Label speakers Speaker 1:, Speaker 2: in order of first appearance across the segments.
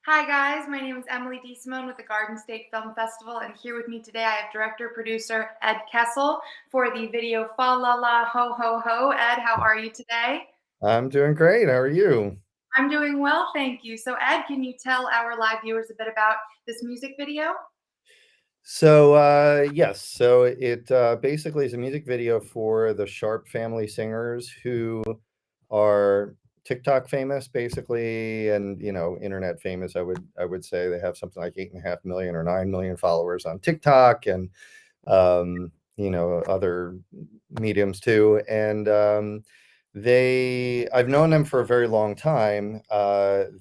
Speaker 1: Hi guys, my name is Emily D. Simone with the Garden State Film Festival, and here with me today I have director-producer Ed Kessel for the video Fa La La Ho Ho Ho. Ed, how are you today?
Speaker 2: I'm doing great. How are you?
Speaker 1: I'm doing well, thank you. So Ed, can you tell our live viewers a bit about this music video?
Speaker 2: Yes, it basically is a music video for the Sharp family singers who are TikTok famous, basically, and internet famous. I would say they have something like 8.5 million or 9 million followers on TikTok, and other mediums too. And I've known them for a very long time. What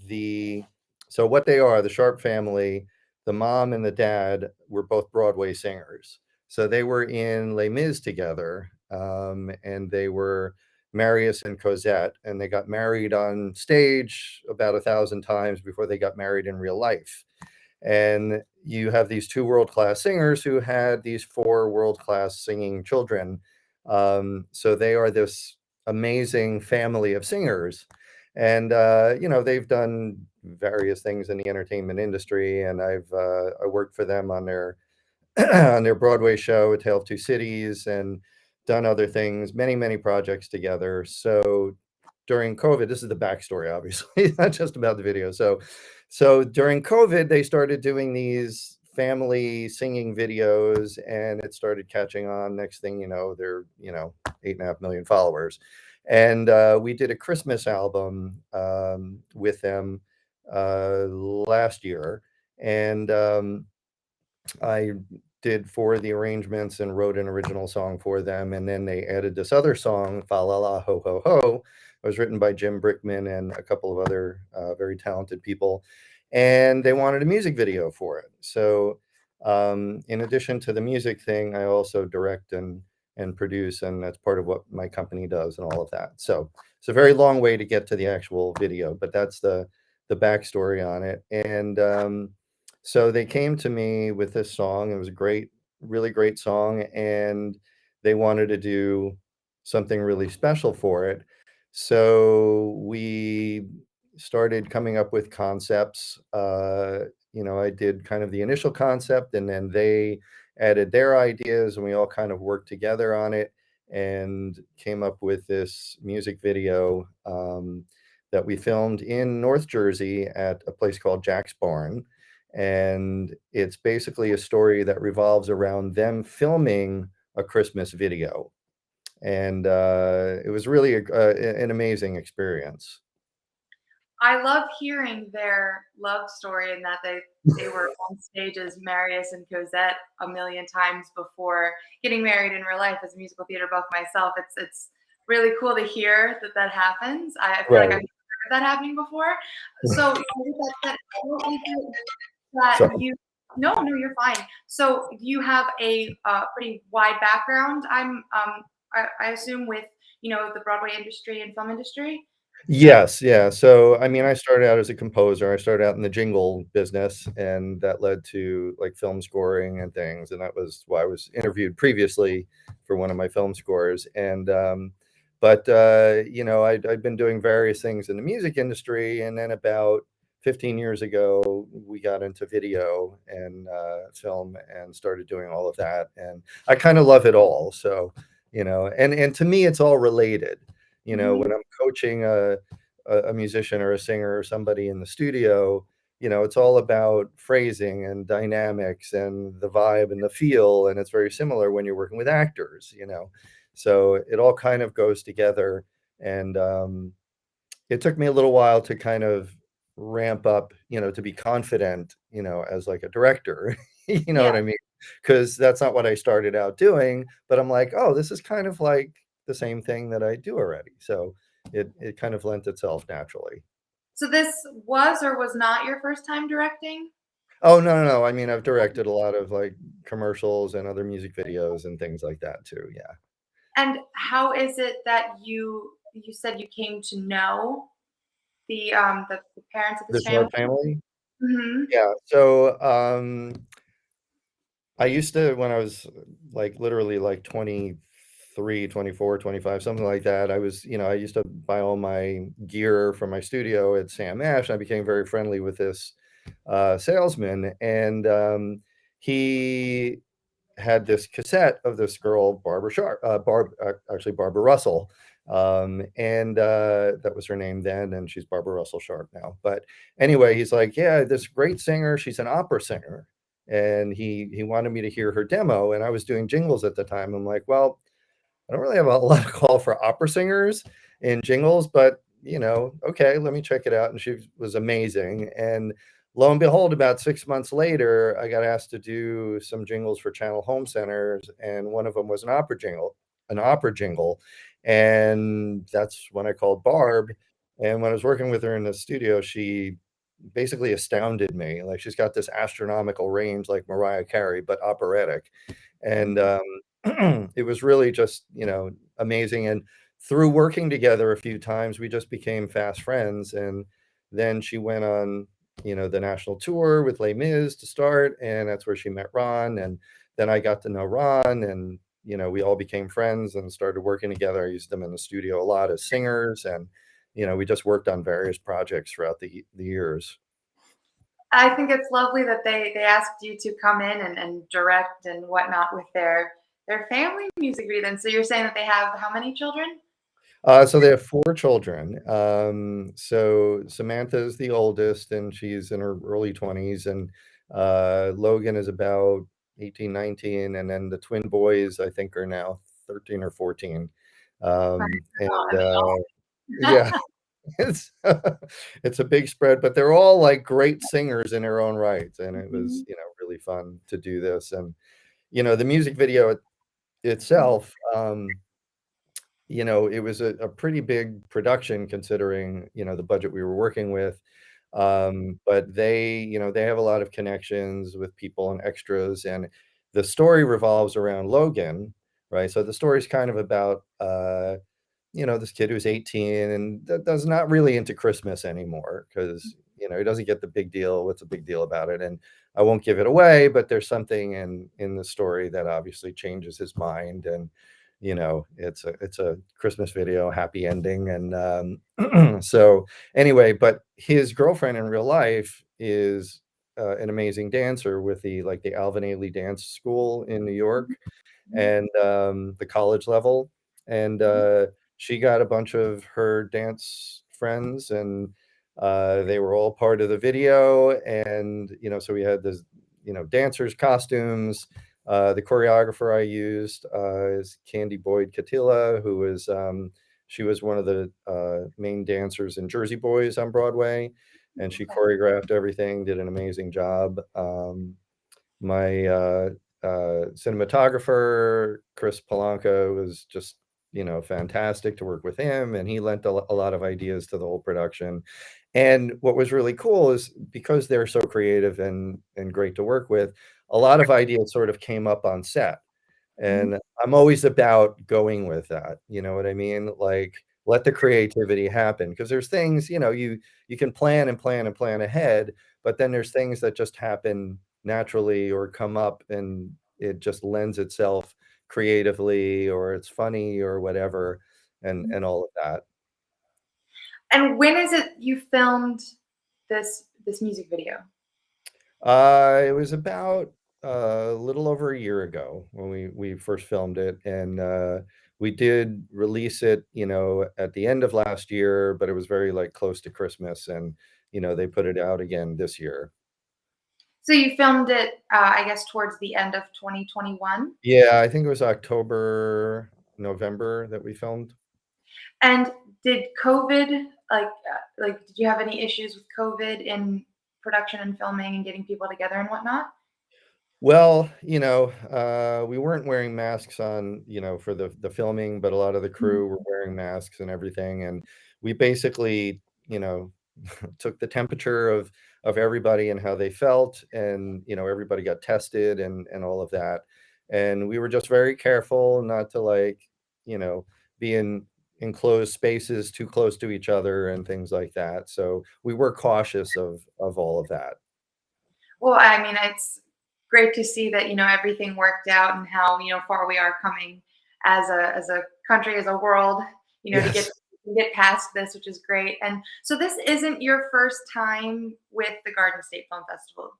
Speaker 2: they are, the Sharp family, the mom and the dad were both Broadway singers. So they were in Les Mis together, and they were Marius and Cosette, and they got married on stage about 1,000 times before they got married in real life. And you have these two world-class singers who had these four world-class singing children. So they are this amazing family of singers. And they've done various things in the entertainment industry, and I worked for them on their on their Broadway show, A Tale of Two Cities, and done other things, many, many projects together. So during COVID, this is the backstory, obviously, not just about the video. So during COVID, they started doing these family singing videos, and it started catching on. Next thing you know, they're 8.5 million followers, and we did a Christmas album with them last year, and I did four of the arrangements and wrote an original song for them, and then they added this other song, "Fa La La Ho Ho Ho." It was written by Jim Brickman and a couple of other very talented people, and they wanted a music video for it. So, in addition to the music thing, I also direct and produce, and that's part of what my company does and all of that. So it's a very long way to get to the actual video, but that's the backstory on it. And so they came to me with this song. It was a great, really great song, and they wanted to do something really special for it. So we started coming up with concepts. I did kind of the initial concept, and then they added their ideas, and we all kind of worked together on it and came up with this music video that we filmed in North Jersey at a place called Jack's Barn. And it's basically a story that revolves around them filming a Christmas video. And it was really an amazing experience.
Speaker 1: I love hearing their love story and that they were on stage as Marius and Cosette a million times before getting married in real life. As a musical theater buff myself, it's really cool to hear that that happens. I feel like I've
Speaker 2: Right.
Speaker 1: heard that happening before. So with that said, what is it that
Speaker 2: So,
Speaker 1: you? No, no, you're fine. So you have a pretty wide background. I assume with the Broadway industry and film industry.
Speaker 2: yes, yeah. So, I mean, I started out as a composer. I started out in the jingle business, and that led to like film scoring and things. And that was why I was interviewed previously for one of my film scores. I'd been doing various things in the music industry, and then about 15 years ago, we got into video and film and started doing all of that. And I kind of love it all. So, and to me, it's all related. When
Speaker 1: Mhm.
Speaker 2: I'm coaching a musician or a singer or somebody in the studio, it's all about phrasing and dynamics and the vibe and the feel. And it's very similar when you're working with actors. So it all kind of goes together. And it took me a little while to kind of ramp up, to be confident, as like a director. You know
Speaker 1: Yeah.
Speaker 2: what I mean? Because that's not what I started out doing. But I'm like, oh, this is kind of like the same thing that I do already. So it kind of lent itself naturally.
Speaker 1: So this was or was not your first time directing?
Speaker 2: Oh, no, no, no. I mean, I've directed a lot of like commercials and other music videos and things like that too. Yeah.
Speaker 1: And how is it that you said you came to know the parents of
Speaker 2: The
Speaker 1: this family?
Speaker 2: Short family.
Speaker 1: Mhm.
Speaker 2: Yeah. So I used to, when I was like literally like 23, 24, 25, something like that. I used to buy all my gear from my studio at Sam Ash. I became very friendly with this salesman, and he had this cassette of this girl, Barbara Sharp, actually Barbara Russell, and that was her name then, and she's Barbara Russell Sharp now. But anyway, he's like, yeah, this great singer. She's an opera singer, and he wanted me to hear her demo, and I was doing jingles at the time. I'm like, well, I don't really have a lot of call for opera singers in jingles, but okay, let me check it out. And she was amazing. And lo and behold, about 6 months later, I got asked to do some jingles for Channel Home Centers, and one of them was an opera jingle. And that's when I called Barb. And when I was working with her in the studio, she basically astounded me. Like, she's got this astronomical range like Mariah Carey, but operatic. And it was really just, amazing. And through working together a few times, we just became fast friends. And then she went on, the national tour with Les Mis to start, and that's where she met Ron. And then I got to know Ron, and we all became friends and started working together. I used them in the studio a lot as singers, and we just worked on various projects throughout the years.
Speaker 1: I think it's lovely that they asked you to come in and direct and whatnot with their family music video. And so you're saying that they have how many children?
Speaker 2: So they have 4 children. So Samantha is the oldest, and she's in her early 20s, and Logan is about 18, 19, and then the twin boys, I think, are now 13 or 14.
Speaker 1: Oh,
Speaker 2: And
Speaker 1: I mean,
Speaker 2: yeah, it's it's a big spread, but they're all like great singers in their own rights, and it was,
Speaker 1: mhm,
Speaker 2: really fun to do this. And the music video itself, it was a pretty big production considering, the budget we were working with. But they have a lot of connections with people and extras, and the story revolves around Logan, right? So the story's kind of about, this kid who's 18 and does not really into Christmas anymore because, he doesn't get the big deal. What's a big deal about it? And I won't give it away, but there's something in the story that obviously changes his mind. And, it's a Christmas video, happy ending. And so anyway, but his girlfriend in real life is an amazing dancer with the Alvin Ailey Dance School in New York,
Speaker 1: mhm,
Speaker 2: and the college level. And
Speaker 1: mhm,
Speaker 2: she got a bunch of her dance friends, and they were all part of the video. And so we had this, dancers costumes. The choreographer I used is Candy Boyd Catilla, who was she was one of the main dancers in Jersey Boys on Broadway, and she
Speaker 1: okay.
Speaker 2: choreographed everything, did an amazing job. My cinematographer, Chris Polanco, was just, fantastic to work with him, and he lent a lot of ideas to the whole production. And what was really cool is because they're so creative and great to work with, a lot of ideas sort of came up on set.
Speaker 1: Mhm,
Speaker 2: And I'm always about going with that, you know what I mean? Like, let the creativity happen, because there's things, you can plan and plan and plan ahead, but then there's things that just happen naturally or come up, and it just lends itself creatively, or it's funny or whatever, and
Speaker 1: mhm.
Speaker 2: all of that.
Speaker 1: And when is it you filmed this music video?
Speaker 2: It was about a little over a year ago when we first filmed it, and we did release it, at the end of last year, but it was very like close to Christmas, and they put it out again this year.
Speaker 1: So you filmed it, I guess, towards the end of 2021.
Speaker 2: Yeah, I think it was October, November that we filmed.
Speaker 1: And did COVID, did you have any issues with COVID in production and filming and getting people together and whatnot?
Speaker 2: Well, we weren't wearing masks on, for the filming, but a lot of the
Speaker 1: Mhm,
Speaker 2: crew were wearing masks and everything, and we basically, took the temperature of everybody and how they felt, and everybody got tested and all of that. And we were just very careful not to, like, be in enclosed spaces too close to each other and things like that. So we were cautious of all of that.
Speaker 1: Well, I mean, it's great to see that, everything worked out and how, far we are coming as a country, as a world, to get
Speaker 2: Yes.
Speaker 1: get past this, which is great. And so this isn't your first time with the Garden State Film Festival,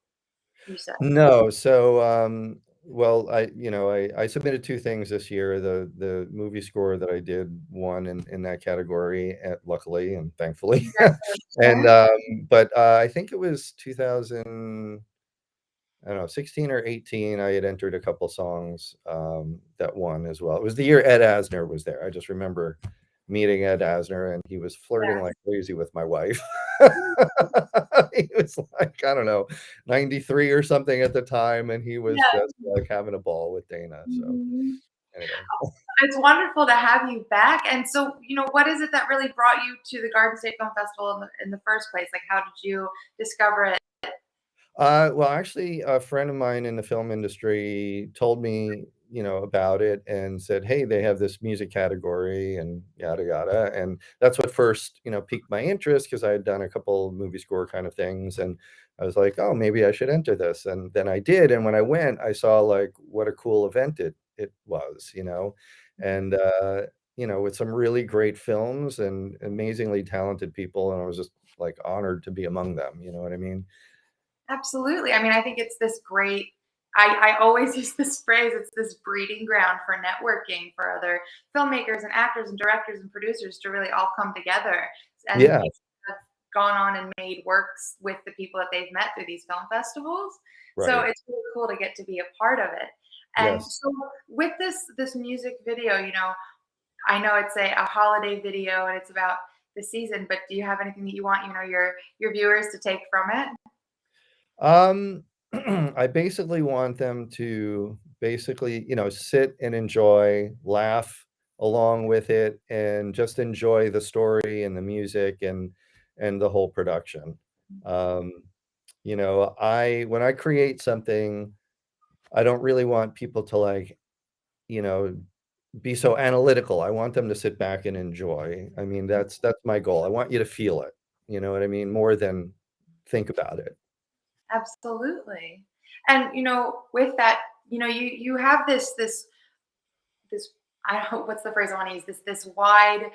Speaker 1: you said?
Speaker 2: No, so, well, I submitted 2 things this year. The movie score that I did won in that category, luckily and thankfully. And,
Speaker 1: Congratulations.
Speaker 2: but, I think it was 2000, I don't know, 16 or 18, I had entered a couple songs, that won as well. It was the year Ed Asner was there. I just remember meeting Ed Asner, and he was flirting like
Speaker 1: Yes.
Speaker 2: crazy with my wife. He was like, I don't know, 93 or something at the time, and he was
Speaker 1: Yes.
Speaker 2: just, like, having a ball with Dana, so
Speaker 1: Mhm.
Speaker 2: anyway.
Speaker 1: It's wonderful to have you back. And so, what is it that really brought you to the Garden State Film Festival in the first place? Like, how did you discover it?
Speaker 2: Well, actually, a friend of mine in the film industry told me, about it and said, "Hey, they have this music category and yada yada." And that's what first, piqued my interest because I had done a couple movie score kind of things, and I was like, "Oh, maybe I should enter this." And then I did, and when I went, I saw like what a cool event it was, and with some really great films and amazingly talented people, and I was just like honored to be among them. You know what I mean?
Speaker 1: Absolutely. I mean, I think it's this great. I always use this phrase. It's this breeding ground for networking for other filmmakers and actors and directors and producers to really all come together. And
Speaker 2: Yeah.
Speaker 1: people have gone on and made works with the people that they've met through these film festivals. So
Speaker 2: Right.
Speaker 1: it's really cool to get to be a part of it. And
Speaker 2: Yes.
Speaker 1: so with this music video, I know it's a holiday video and it's about the season, but do you have anything that you want, your viewers to take from it?
Speaker 2: Um, I basically want them to basically, sit and enjoy, laugh along with it, and just enjoy the story and the music and the whole production. Um, I when I create something, I don't really want people to like, you know, be so analytical. I want them to sit back and enjoy. I mean, that's my goal. I want you to feel it. You know what I mean? More than think about it.
Speaker 1: Absolutely. And with that, you have this I don't know what's the phrase I want to use, this wide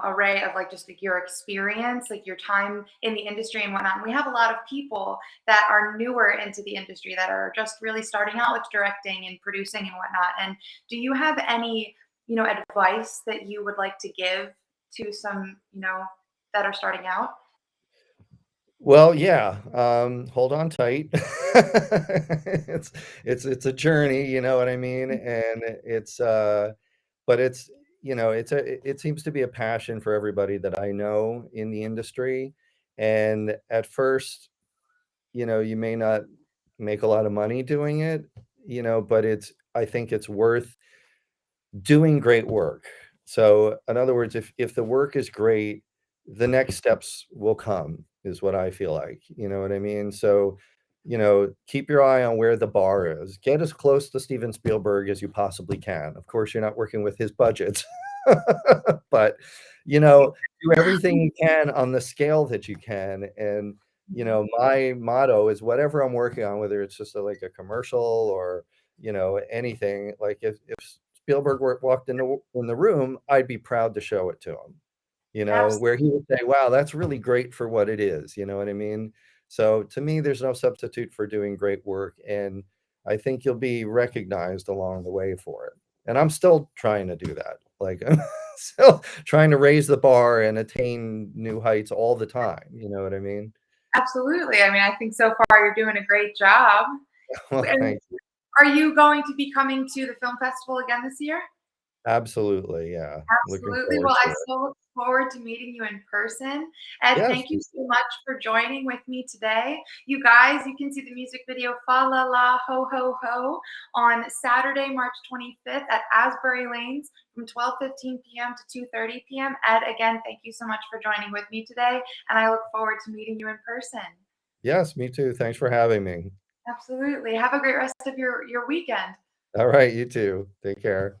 Speaker 1: array of like just like your experience, like your time in the industry and whatnot. And we have a lot of people that are newer into the industry that are just really starting out with directing and producing and whatnot. And do you have any, advice that you would like to give to some, that are starting out?
Speaker 2: Well, yeah, hold on tight. It's it's a journey, you know what I mean? And but it seems to be a passion for everybody that I know in the industry. And at first, you may not make a lot of money doing it, but I think it's worth doing great work. So, in other words, if the work is great, the next steps will come, is what I feel like. You know what I mean? So, keep your eye on where the bar is. Get as close to Steven Spielberg as you possibly can. Of course, you're not working with his budget, but do everything you can on the scale that you can. And my motto is whatever I'm working on, whether it's just like a commercial or anything. Like if Spielberg walked in the room, I'd be proud to show it to him, where he would say, "Wow, that's really great for what it is." You know what I mean? So to me, there's no substitute for doing great work, and I think you'll be recognized along the way for it. And I'm still trying to do that. Like I'm still trying to raise the bar and attain new heights all the time. You know what I mean?
Speaker 1: Absolutely. I mean, I think so far you're doing a great job.
Speaker 2: Well,
Speaker 1: And
Speaker 2: thank you.
Speaker 1: are you going to be coming to the film festival again this year?
Speaker 2: Absolutely, yeah. Looking
Speaker 1: Absolutely.
Speaker 2: forward
Speaker 1: Well,
Speaker 2: to
Speaker 1: I
Speaker 2: it.
Speaker 1: so look forward to meeting you in person. Ed,
Speaker 2: Yes,
Speaker 1: thank you so much for joining with me today. You guys, you can see the music video Fa La La Ho Ho Ho on Saturday, March 25th at Asbury Lanes from 12:15 p.m. to 2:30 p.m. Ed, again, thank you so much for joining with me today, and I look forward to meeting you in person.
Speaker 2: yes, me too. Thanks for having me.
Speaker 1: Absolutely. Have a great rest of your weekend.
Speaker 2: All right, you too. Take care.